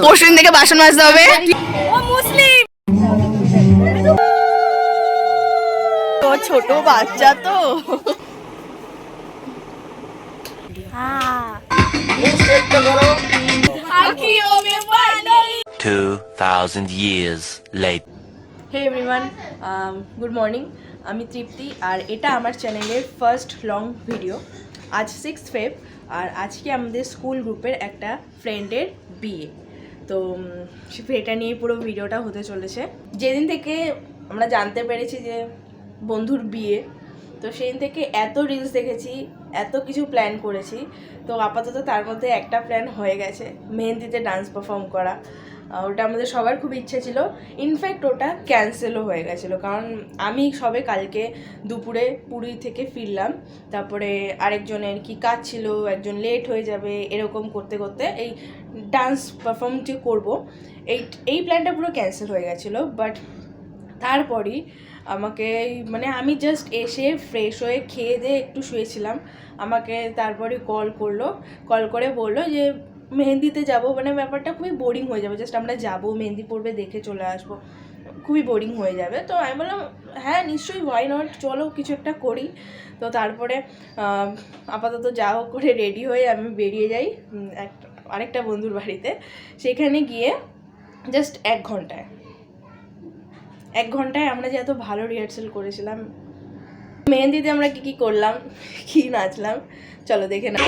পরশুদিন থেকে বাসন মাজতে হবে। ও মুসলিম তো ছোট বাচ্চা তো 2000 years later. Hey everyone, good morning. আমি তৃপ্তি আর এটা আমার চ্যানেলের ফার্স্ট লং ভিডিও। আজ 6 ফেব আর আজকে আমাদের স্কুল গ্রুপের একটা ফ্রেন্ডের বিয়ে, তো এটা নিয়ে পুরো ভিডিওটা হতে চলেছে। যেদিন থেকে আমরা জানতে পেরেছি যে বন্ধুর বিয়ে, তো সেদিন থেকে এত রিলস দেখেছি, এত কিছু প্ল্যান করেছি। তো আপাতত তার মধ্যে একটা প্ল্যান হয়ে গেছে, মেহেন্দিতে ডান্স পারফর্ম করা। ওটা আমাদের সবার খুব ইচ্ছে ছিল, ইনফ্যাক্ট ওটা ক্যান্সেলও হয়ে গেছিলো, কারণ আমি সবে কালকে দুপুরে পুরী থেকে ফিরলাম, তারপরে আরেকজনের কি কাজ ছিল, একজন লেট হয়ে যাবে, এরকম করতে করতে এই ডান্স পারফর্মটি করবো এই প্ল্যানটা পুরো ক্যান্সেল হয়ে গেছিলো। বাট তারপরই আমাকে মানে আমি জাস্ট এসে ফ্রেশ হয়ে খেয়ে দিয়ে একটু শুয়েছিলাম, আমাকে তারপরে কল করে বললো যে মেহেন্দিতে যাব, মানে ব্যাপারটা খুবই বোরিং হয়ে যাবে, জাস্ট আমরা যাবো মেহেন্দি পড়বে দেখে চলে আসবো, খুবই বোরিং হয়ে যাবে। তো আমি বললাম হ্যাঁ নিশ্চয়ই, ওয়াই নট, চলো কিছু একটা করি। তো তারপরে আপাতত যা হোক করে রেডি হয়ে আমি বেরিয়ে যাই আরেকটা বন্ধুর বাড়িতে। সেখানে গিয়ে জাস্ট এক ঘন্টায় আমরা যে এত ভালো রিহার্সাল করেছিলাম, মেহেন্দিতে আমরা কি করলাম, কি নাচলাম, চলো দেখে না।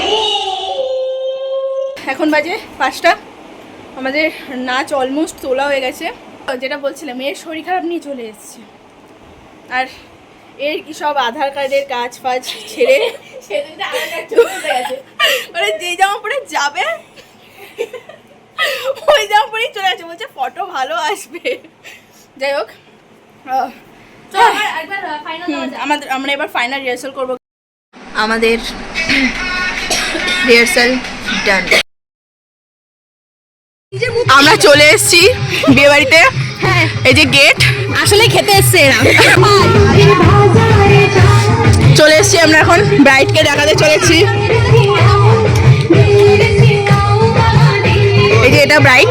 এখন বাজে 5টা, আমাদের নাচ অলমোস্ট তোলা হয়ে গেছে। যেটা বলছিলাম, এর শরীর খারাপ নিয়ে চলে এসছে, আর এর কি সব আধার কার্ডের কাজ ফাজ ছেড়ে মানে যে জামা পরে যাবে ওই জামা পরেই চলে আসছে, বলছে ফটো ভালো আসবে। যাই হোক, আমরা এবার ফাইনাল রিহার্সাল করবো। আমাদের রিহার্সাল ডান, আমরা চলে এসেছি বিয়ে বাড়িতে। এই যে গেট, আসলে খেতে এসছে এরা। চলে এসেছি আমরা, এখন ব্রাইডকে দেখাতে চলেছি। এই যে এটা ব্রাইড,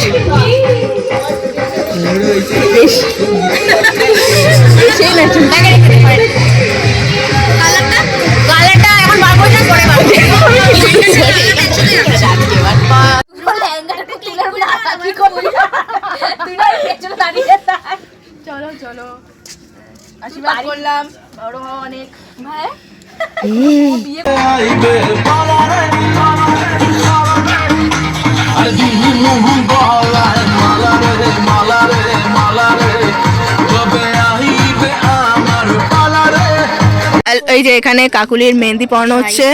কালারটা এখন বার করে পরে চলো চলো আশীর্বাদ করলাম, বড় হওয়া অনেক ভাই। এই যে এখানে কাকুলির মেহেন্দি পরানো হচ্ছে,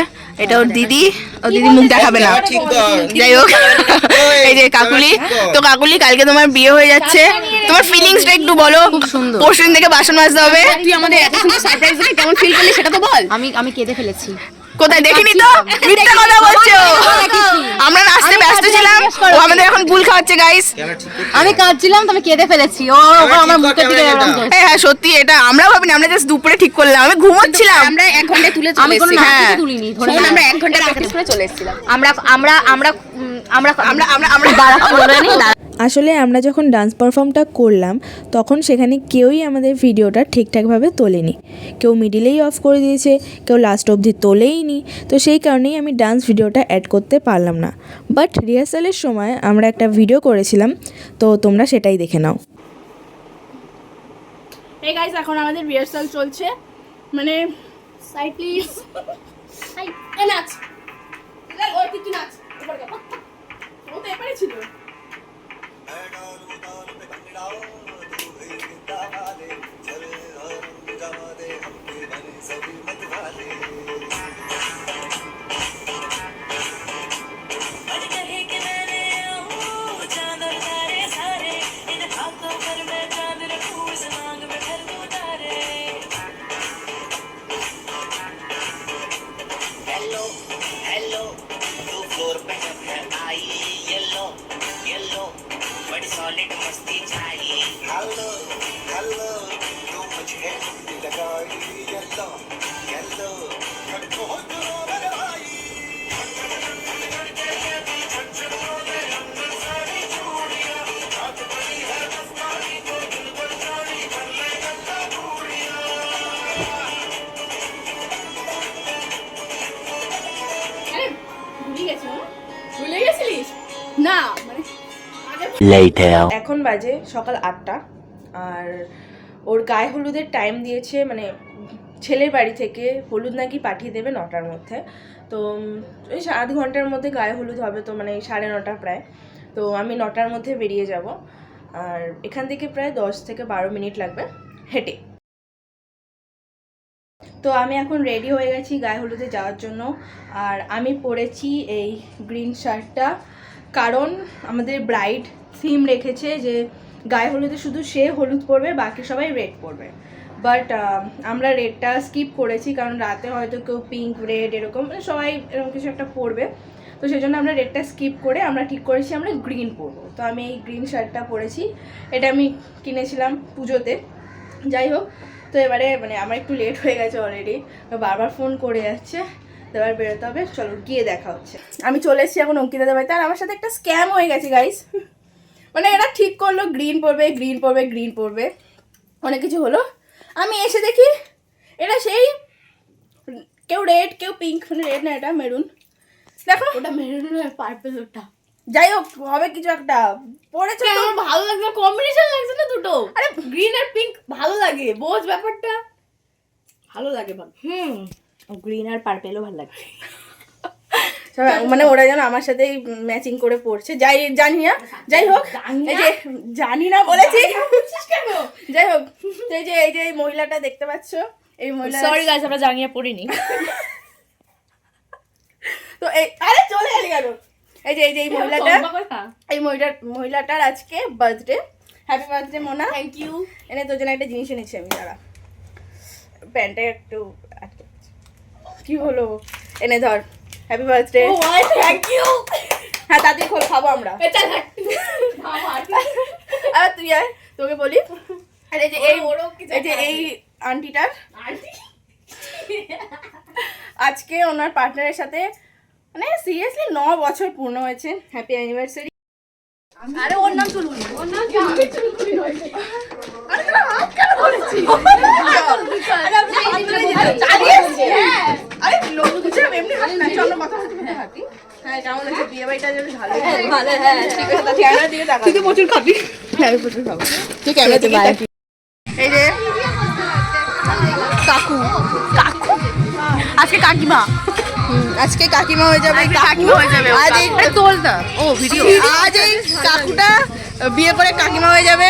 এটা ওর দিদি, ওর দিদি মুখ দেখাবে না, যাই হোক। এই যে কাকুলি, তো কাকুলি কালকে তোমার বিয়ে হয়ে যাচ্ছে, তোমার ফিলিংসটা একটু বলো। পরশুদিন থেকে বাসন মাজতে হবে, তুই আমাদের এত সুন্দর সারপ্রাইজ দিলি, কেমন ফিল করলি সেটা তো বল। আমি কেঁদে ফেলেছি। কোথায় দেখিনি তো, মিথ্যা কথা বলছো। আমরা নাচতে ব্যস্ত ছিলাম, ও আমাদের এখন গুল খাওয়াচ্ছে গাইস। আমি কাঁদছিলাম তো আমি কেঁদে ফেলেছি, ও আমার মুখের দিকে এরকম করছে। হ্যাঁ সত্যি, এটা আমরা ভাবিনি, আমরা জাস্ট দুপুরে ঠিক করলাম, আমি ঘুমোচ্ছিলাম। আমরা 1 ঘন্টা তুলে চলে এসেছি, আমি কোনো নাচ তুলিনি, ধরে আমরা 1 ঘন্টা প্র্যাকটিস করে চলে এসেছিলাম। আমরা দাঁড়া করে নি। আসলে আমরা যখন ডান্স পারফর্মটা করলাম তখন সেখানে কেউই আমাদের ভিডিওটা ঠিকঠাকভাবে তোলেনি, কেউ মিডিলেই অফ করে দিয়েছে, কেউ লাস্ট অবধি তোলেইনি। তো সেই কারণেই আমি ডান্স ভিডিওটা অ্যাড করতে পারলাম না। বাট রিহার্সালের সময় আমরা একটা ভিডিও করেছিলাম, তো তোমরা সেটাই দেখে নাও। এই গাইস, এখন আমাদের রিহার্সাল চলছে, মানে সাইড প্লিজ, সাইড নাচ, ওই তুই নাচ, ও তো এপারে ছিল। গেছি, ভুলে গেছিলিস? না মানে Later. এখন বাজে সকাল 8টা, আর ওর গায়ে হলুদের টাইম দিয়েছে, মানে ছেলের বাড়ি থেকে হলুদ নাকি পাঠিয়ে দেবে 9টার মধ্যে। তো ওই 7 ঘন্টার মধ্যে গায়ে হলুদ হবে, তো মানে 9:30 প্রায়। তো আমি 9টার মধ্যে বেরিয়ে যাব, আর এখান থেকে প্রায় 10 থেকে 12 মিনিট লাগবে হেঁটে। তো আমি এখন রেডি হয়ে গেছি গায়ে হলুদে যাওয়ার জন্য। আর আমি পরেছি এই গ্রিন শার্টটা, কারণ আমাদের ব্রাইড থিম রেখেছে যে গায়ে হলুদে শুধু সে হলুদ পরবে, বাকি সবাই রেড পরবে। বাট আমরা রেডটা স্কিপ করেছি, কারণ রাতে হয়তো কেউ পিঙ্ক রেড এরকম মানে সবাই এরকম কিছু একটা পরবে। তো সেই জন্য আমরা রেডটা স্কিপ করে আমরা ঠিক করেছি আমরা গ্রিন পরবো। তো আমি এই গ্রিন শার্টটা পরেছি, এটা আমি কিনেছিলাম পুজোতে। যাই হোক, তো এবারে মানে আমার একটু লেট হয়ে গেছে অলরেডি, বারবার ফোন করে যাচ্ছে, এবার বেরোতে হবে। চলো গিয়ে দেখা হচ্ছে। আমি চলে এসেছি এখন অঙ্কিতাদের বাড়িতে, আর আমার সাথে একটা স্ক্যাম হয়ে গেছে গাইস। মানে এরা ঠিক করলো গ্রিন পরবে গ্রিন পরবে গ্রিন পরবে, অনেক কিছু হলো। আমি এসে দেখি এটা সেই কেউ রেড কেউ পিঙ্ক, মানে রেড না এটা মেরুন, দেখো ওটা মেরুন পার্পল ওটা। যাই হোক হবে কিছু একটা পড়েছে। আমার ভালো লাগছে, কম্বিনেশন লাগছে না দুটো, আরে গ্রিন আর পিঙ্ক ভালো লাগে, বোঝ ব্যাপারটা ভালো লাগে ভালো। গ্রিন আর পার্পেলও ভালো লাগে, মানে ওরা যেন আমার সাথে ম্যাচিং করে পড়ছে, যাই জানি না। যাই হোক, এই যে জানি না বলেছি, যাই হোক, এই যে এই মহিলাটা দেখতে পাচ্ছ, এই মহিলা, সরি গাইস আমরা জাঙ্গিয়া পড়িনি। তো এই আরে চলে গেলি কেন? এই যে এই মহিলাটা, এই মহিলাটার আজকে birthday. Happy birthday Mona. Thank you. এনে তোর জন্য একটা জিনিস এনেছি আমি, দাঁড়া প্যান্টে একটু আটকে কি হলো, এনে ধর, হ্যাপি বার্থডে। ও আই থ্যাংক ইউ। হ্যাঁ তাড়াতাড়ি খোল, খাবো আমরা। এটা আর তুই আয়, তোকে বলি। আর এই যে এই আন্টিটার আজকে ওনার পার্টনারের সাথে মানে সিরিয়াসলি 9 বছর পূর্ণ হয়েছে। Happy anniversary. আরে ওর নাম চলুন, ওর নাম আরে লোক বুঝলাম এমনি হাসি না, চলো কথা বলতে হাঁটি। হ্যাঁ কেমন আছে বিয়ে বাড়িটা? যদি ভালো ভালো, হ্যাঁ ঠিক আছে। ক্যামেরার দিকে তাকা, তুই তো প্রচুর খাবি। হ্যাঁ প্রচুর খাবো, তুই ক্যামেরার দিকে তাকি। এই যে কাকু, আজকে কাকিমা, আজকে কাকিমা হয়ে যাবে, কাকিমা হয়ে যাবে। আজ এই তোল না ও ভিডিও, আজ এই কাকুটা বিয়ে করে কাকিমা হয়ে যাবে।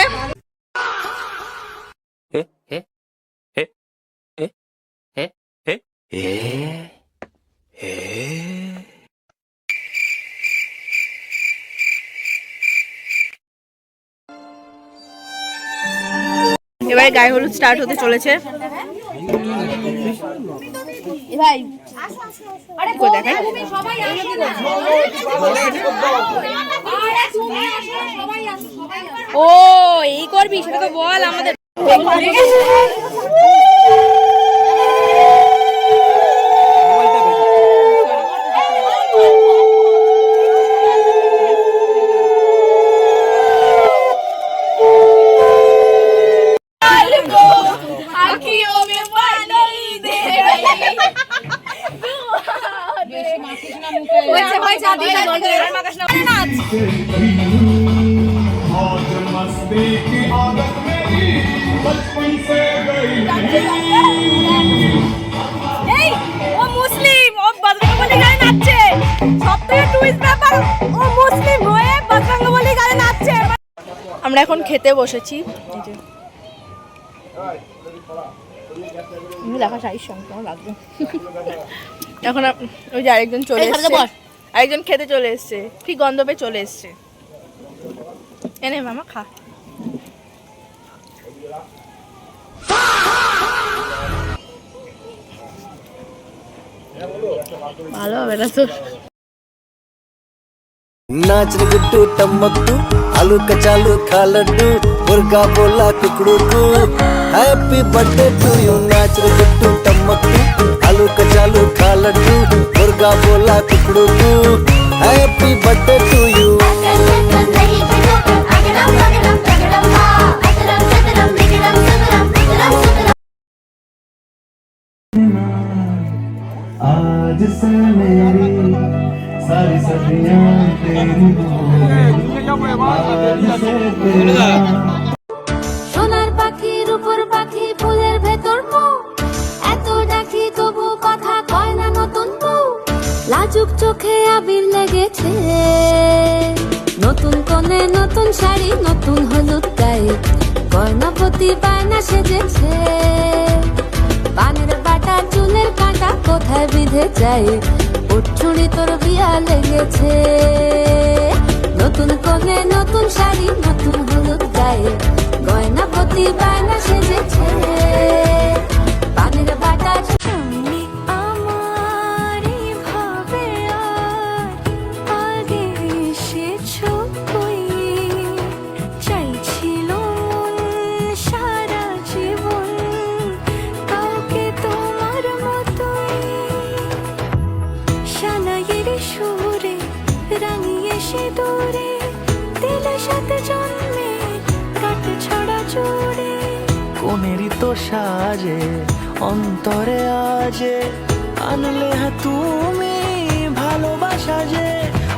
এবারে গায়ে হলুদ স্টার্ট হতে চলেছে। ভাই দেখেন ও এই করবি সেটা তো বল আমাদের। मस्ती की आदत मेरी बचपन से गई এই ও মুসলিম, ও বজরঙ্গবলী গানে নাচছে। সবথেকে টুইস্ট ব্যাপার, ও মুসলিম হয়ে বজরঙ্গবলী গানে নাচছে। আমরা এখন খেতে বসেছি, এই যে দেখা সাইজ সঙ্গে কেমন লাগবে। এখন ওই যে আরেকজন চলে এসছে, আরেকজন খেতে চলে এসছে, কি গন্ধ পেয়ে চলে এসছে। এনে মামা খা। ভালো হবে না তো। नाच रे गुड्डू टमकटू आलू कचालू खा लड्डू मुर्गा बोला कुकड़ू को हैप्पी बर्थडे टू यू। नाच रे गुड्डू टमकटू आलू कचालू खा लड्डू मुर्गा बोला कुकड़ू को हैप्पी बर्थडे टू यू। आज से मेरी सारी सदियां तेरी সোনার পাখি রূপোর পাখি ফুলের ভেতর মুখ এত ডাকি তবু কথা কয় না নতুন বউ লাজুক চোখে আবির লেগেছে নতুন কোণে নতুন শাড়ি নতুন হলুদ গায়ে গয়নাপতি বায়না সেজেছে পানের বাটা চুলের কাঁটা কোথায় বিঁধে যায় উঠছুড়ি তোর বিয়া লেগেছে নতুন কোণে নতুন শাড়ি নতুন হলুদ গায়ে গয়নাপতি বায়না সেজেছে পানের বাটা তুমি আমার ভাবে আর আগে এসেছো কই চাইছিল সারা জীবন কাউকে তোমার মতোই শালায়ের সুরে রাঙিয়ে সে দূরে দিলের সাথে জন্মে কাট ছড়া জোড়ে কোনেরই তো সাজে অন্তরে আজে আনলে হ্যাঁ তুমি ভালোবাসা যে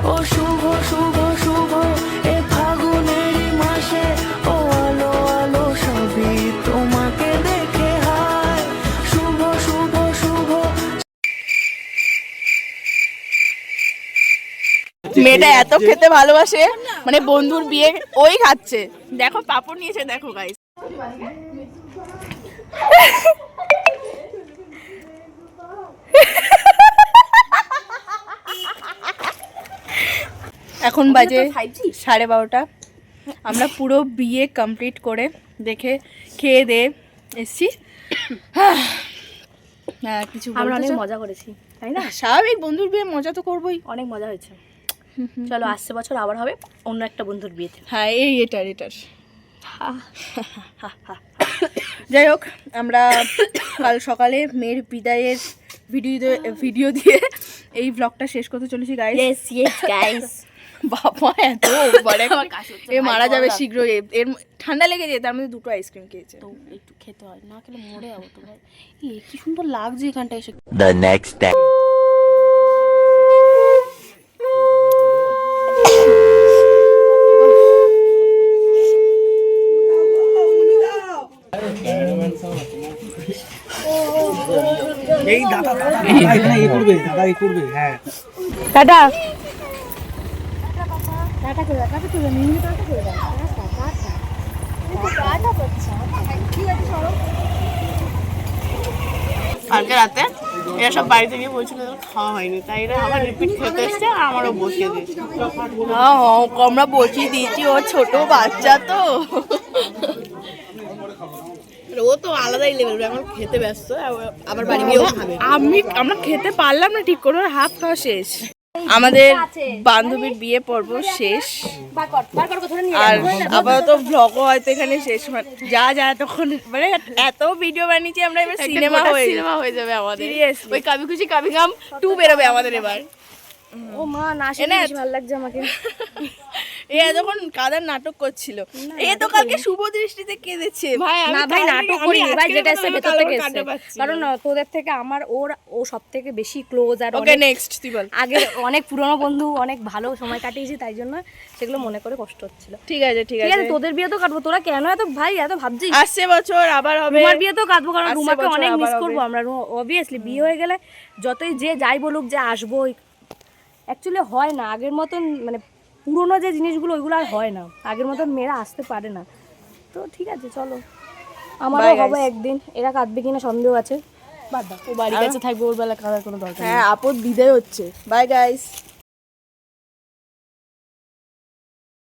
ও শুভ শুভ শুভ এ ফাগুনেরই মাসে ও আলো আলো সবই তোমাকে দেখে হায় শুভ শুভ শুভ মেয়েটা এত খেতে ভালোবাসে মানে বন্ধুর বিয়ে ওই খাচ্ছে দেখো পাপড় নিয়েছে দেখো গাইস এখন বাজে 12:30 আমরা পুরো বিয়ে কমপ্লিট করে দেখে খেয়ে দিয়ে এসছি কিছু আমরা অনেক মজা করেছি তাই না স্বাভাবিক বন্ধুর বিয়ে মজা তো করবোই অনেক মজা হয়েছে চলো আসছে বছর আবার হবে অন্য একটা বন্ধুর বিয়েতে হ্যাঁ এটার যাই হোক আমরা কাল সকালে মেয়ের বিদায়ের ভিডিও দিয়ে এই ব্লগটা শেষ করতে চলেছি গাইস ইয়েস গাইস বাবা এত বড় এ মারা যাবে শীঘ্রই এর ঠান্ডা লেগে যায় তার মধ্যে 2টো আইসক্রিম খেয়েছে তো একটু খেতে হয় না খেলে মরে যাবো তো ভাই কি সুন্দর লাগছে এখানটা এসে The next day. এই দাদা দাদা এখানে এই করবে দাদা এই করবে হ্যাঁ টাটা কালকে রাতে এরা সব বাড়িতে গিয়ে বলছিল খাওয়া হয়নি তাই এরা আবার রিপিট খেতে এসছে আর আমারও বসিয়ে দিয়েছে আমরা বসিয়ে দিয়েছি ও ছোট বাচ্চা তো ও তো আলাদাই লেভেল এখন খেতে ব্যস্ত আবার বাড়ি গিয়েও খাবে আমরা খেতে পারলাম না ঠিক করে হাফ খাওয়া শেষ আমাদের বান্ধবীর বিয়ে পর্ব শেষ আর আপাতত ভ্লগও হয়তো এখানে শেষ যা যা তখন মানে এত ভিডিও বানিয়েছি আমরা এবার সিনেমা হয়ে যাবে আমাদের ওই কাবি খুশি কাবি গাম 2 বেরোবে আমাদের এবার ও মা না শুনে ভালো লাগছে আমাকে এ যখন কাদার নাটক করছিল এ তো কালকে শুভ দৃষ্টিতে কেঁদেছে ভাই না ভাই নাটক করিনি ভাই যেটা এসে ভেতর থেকে এসে কারণ তোদের থেকে আমার ও সবথেকে বেশি ক্লোজ আর ওকে নেক্সট তুই বল আগে অনেক পুরনো বন্ধু অনেক ভালো সময় কাটিয়েছি তাই জন্য সেগুলো মনে করে কষ্ট হচ্ছিল ঠিক আছে তোদের বিয়ে তো কাটবো তোরা কেন এত ভাই এত ভাবছিস আসছে বছর আবার হবে রুমার বিয়ে তো কাটবো কারণ রুমাকে অনেক মিস করবো আমরা অবভিয়াসলি বিয়ে হয়ে গেলে যতই যে যাই বলুক যে আসবো অ্যাকচুয়ালি হয় না আগের মতন মানে পুরোনো যে জিনিসগুলো ওইগুলো আর হয় না আগের মতন মেয়েরা আসতে পারে না তো ঠিক আছে চলো আমারও হবে একদিন এরা কাঁদবে কিনা সন্দেহ আছে বাদ দাও ও বাড়ির কাছে থাকবে ওর বেলা কাঁদার কোনো দরকার নেই হ্যাঁ আপদ বিদায় হচ্ছে বাই গাইস